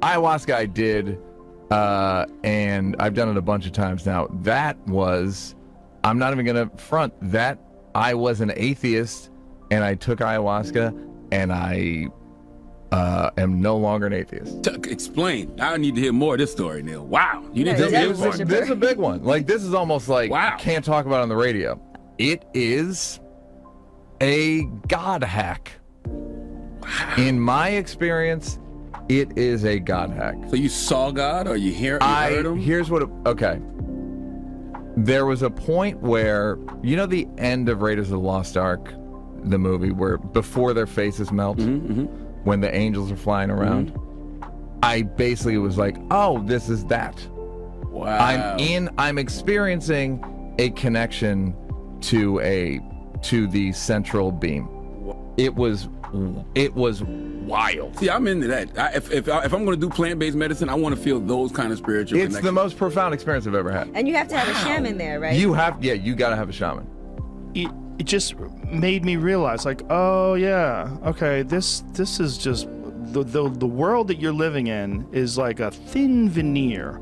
Ayahuasca I did, and I've done it a bunch of times now. That was, I'm not even going to front, that I was an atheist, and I took ayahuasca, and I am no longer an atheist. Explain. I need to hear more of this story, Neil. Wow. You didn't This tell me this. is a big one. Like, this is almost like, wow. Can't talk about it on the radio. It is a God hack. Wow. In my experience, it is a God hack. So you saw God, or you heard him? Here's what, okay. There was a point where, you know the end of Raiders of the Lost Ark, the movie, where before their faces melt, when the angels are flying around? I basically was like, oh, this is that. Wow. I'm experiencing a connection to the central beam. It was wild. See, I'm into that. If I'm going to do plant-based medicine, I want to feel those kind of spiritual It's connections. the most profound experience I've ever had. And you have to have a shaman there, right? You gotta have a shaman. It just made me realize, like, oh yeah, okay, this is just the world that you're living in is like a thin veneer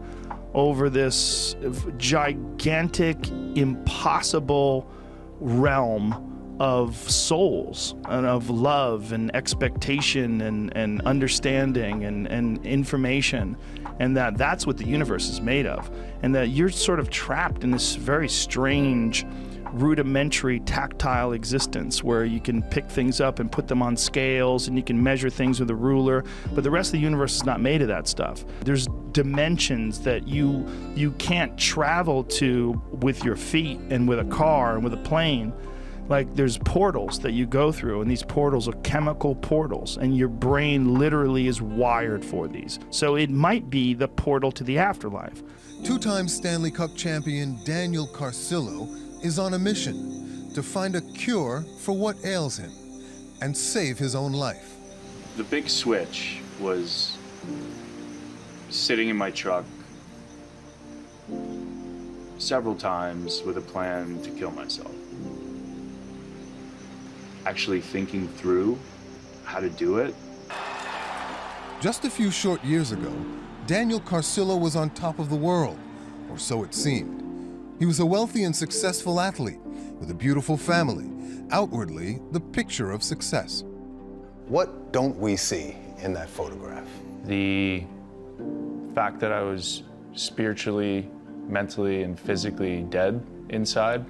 over this gigantic, impossible realm of souls and of love and expectation and understanding and information, and that's what the universe is made of, and that you're sort of trapped in this very strange, rudimentary, tactile existence where you can pick things up and put them on scales and you can measure things with a ruler, but the rest of the universe is not made of that stuff. There's dimensions that you can't travel to with your feet and with a car and with a plane. Like, there's portals that you go through, and these portals are chemical portals, and your brain literally is wired for these. So it might be the portal to the afterlife. Two-time Stanley Cup champion Daniel Carcillo is on a mission to find a cure for what ails him and save his own life. The big switch was sitting in my truck several times with a plan to kill myself. Actually thinking through how to do it. Just a few short years ago, Daniel Carcillo was on top of the world, or so it seemed. He was a wealthy and successful athlete with a beautiful family, outwardly the picture of success. What don't we see in that photograph? The fact that I was spiritually, mentally, and physically dead inside.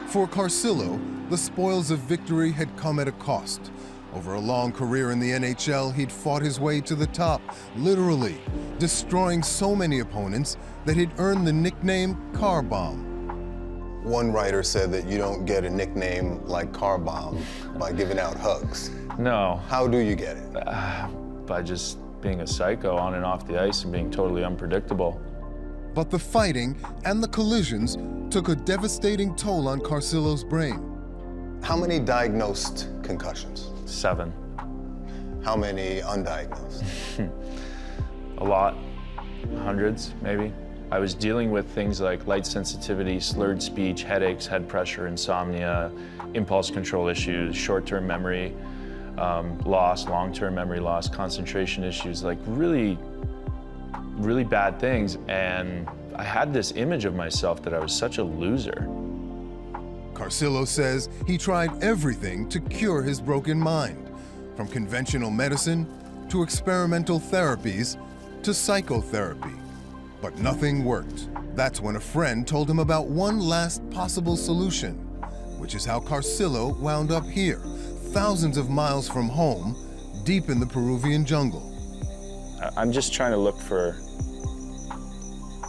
For Carcillo, the spoils of victory had come at a cost. Over a long career in the NHL, he'd fought his way to the top, literally, destroying so many opponents that he'd earned the nickname Car Bomb. One writer said that you don't get a nickname like Car Bomb by giving out hugs. No. How do you get it? By just being a psycho on and off the ice and being totally unpredictable. But the fighting and the collisions took a devastating toll on Carcillo's brain. How many diagnosed concussions? 7. How many undiagnosed? A lot. Hundreds, maybe. I was dealing with things like light sensitivity, slurred speech, headaches, head pressure, insomnia, impulse control issues, short-term memory loss, long-term memory loss, concentration issues, like really bad things. And I had this image of myself that I was such a loser. Carcillo says he tried everything to cure his broken mind, from conventional medicine to experimental therapies to psychotherapy. But nothing worked. That's when a friend told him about one last possible solution, which is how Carcillo wound up here, thousands of miles from home, deep in the Peruvian jungle. I'm just trying to look for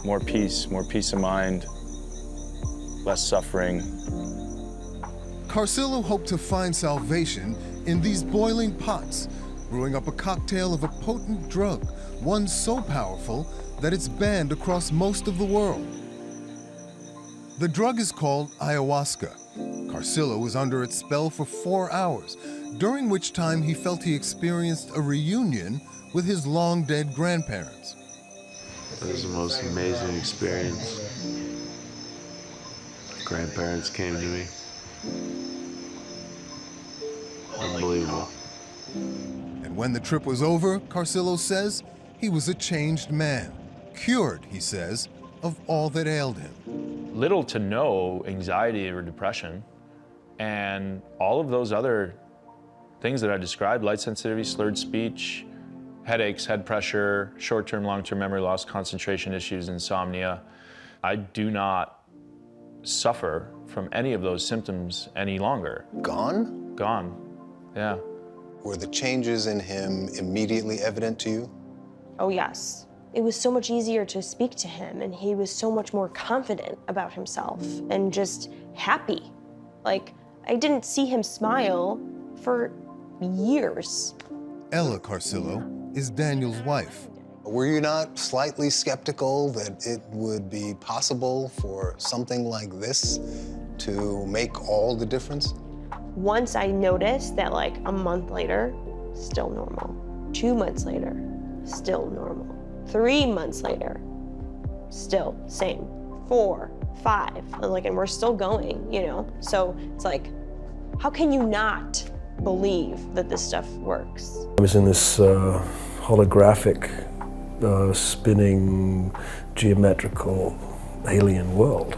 more peace of mind, less suffering. Carcillo hoped to find salvation in these boiling pots, brewing up a cocktail of a potent drug, one so powerful that it's banned across most of the world. The drug is called ayahuasca. Carcillo was under its spell for 4 hours, during which time he felt he experienced a reunion with his long-dead grandparents. It was the most amazing experience. Grandparents came to me. Unbelievable. And And when the trip was over, Carcillo says he was a changed man, cured, he says, of all that ailed him. Little to no anxiety or depression, and all of those other things that I described, light sensitivity, slurred speech, headaches, head pressure, short-term, long-term memory loss, concentration issues, insomnia. I do not suffer from any of those symptoms any longer. Gone? Gone, yeah. Were the changes in him immediately evident to you? Oh, yes. It was so much easier to speak to him, and he was so much more confident about himself and just happy. Like, I didn't see him smile for years. Ella Carcillo is Daniel's wife. Were you not slightly skeptical that it would be possible for something like this to make all the difference? Once I noticed that, like, a month later, still normal. 2 months later, still normal. 3 months later, still same. 4, 5, and we're still going, you know? So it's like, how can you not believe that this stuff works? I was in this holographic, spinning, geometrical, alien world.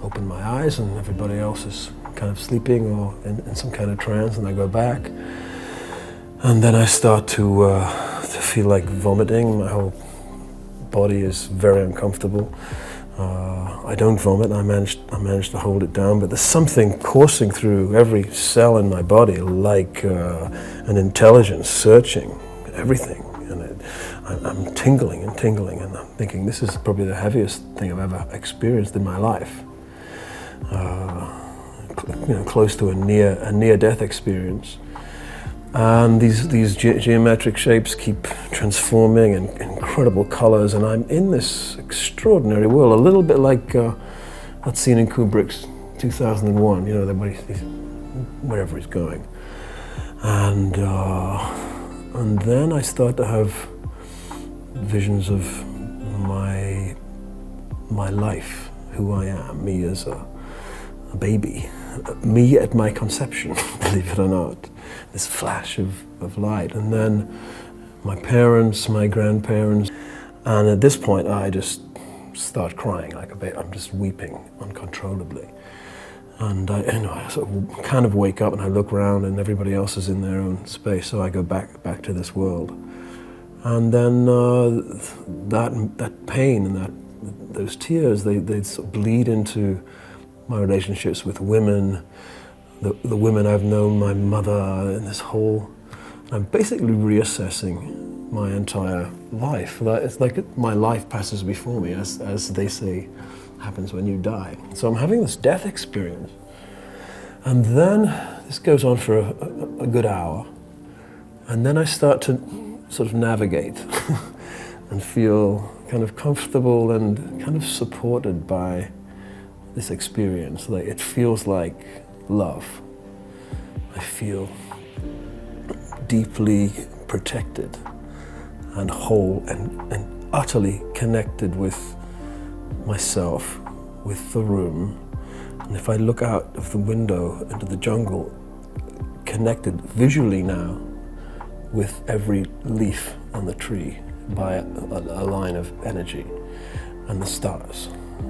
Open my eyes and everybody else is kind of sleeping or in some kind of trance, and I go back. And then I start to feel like vomiting. My whole body is very uncomfortable. I don't vomit. I managed to hold it down, but there's something coursing through every cell in my body, like an intelligence searching everything. And I'm tingling and tingling, and I'm thinking this is probably the heaviest thing I've ever experienced in my life. Close to a near-death experience. And these geometric shapes keep transforming in incredible colors, and I'm in this extraordinary world, a little bit like that scene in Kubrick's 2001, you know, wherever he's going. And then I start to have visions of my life, who I am, me as a baby, me at my conception, believe it or not. This flash of light, and then my parents, my grandparents, and at this point I just start crying like a baby. I'm just weeping uncontrollably, and I sort of kind of wake up and I look around and everybody else is in their own space, so I go back to this world, and then that pain and those tears they sort of bleed into my relationships with women. The women I've known, my mother, and this whole, I'm basically reassessing my entire life. It's like my life passes before me, as they say, happens when you die. So I'm having this death experience. And then this goes on for a good hour. And then I start to sort of navigate and feel kind of comfortable and kind of supported by this experience. Like, it feels like love. I feel deeply protected and whole and utterly connected with myself, with the room. And if I look out of the window into the jungle, connected visually now with every leaf on the tree by a line of energy, and the stars.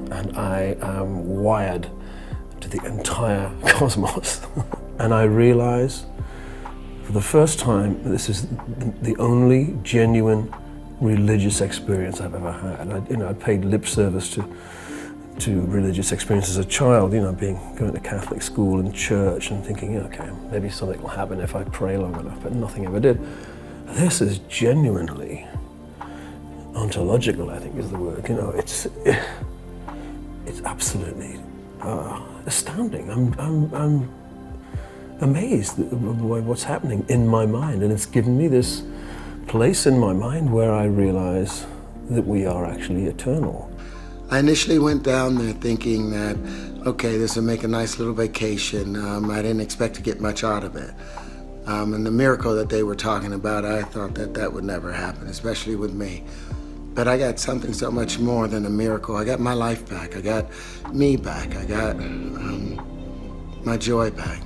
And I am wired to the entire cosmos. And I realize for the first time this is the only genuine religious experience I've ever had. I paid lip service to religious experience as a child, going to Catholic school and church and thinking, okay, maybe something will happen if I pray long enough, but nothing ever did. This is genuinely ontological, I think is the word. It's absolutely astounding. I'm amazed by what's happening in my mind, and it's given me this place in my mind where I realize that we are actually eternal. I initially went down there thinking that, okay, this will make a nice little vacation. I didn't expect to get much out of it. And the miracle that they were talking about, I thought that would never happen, especially with me. But I got something so much more than a miracle. I got my life back. I got me back. I got my joy back.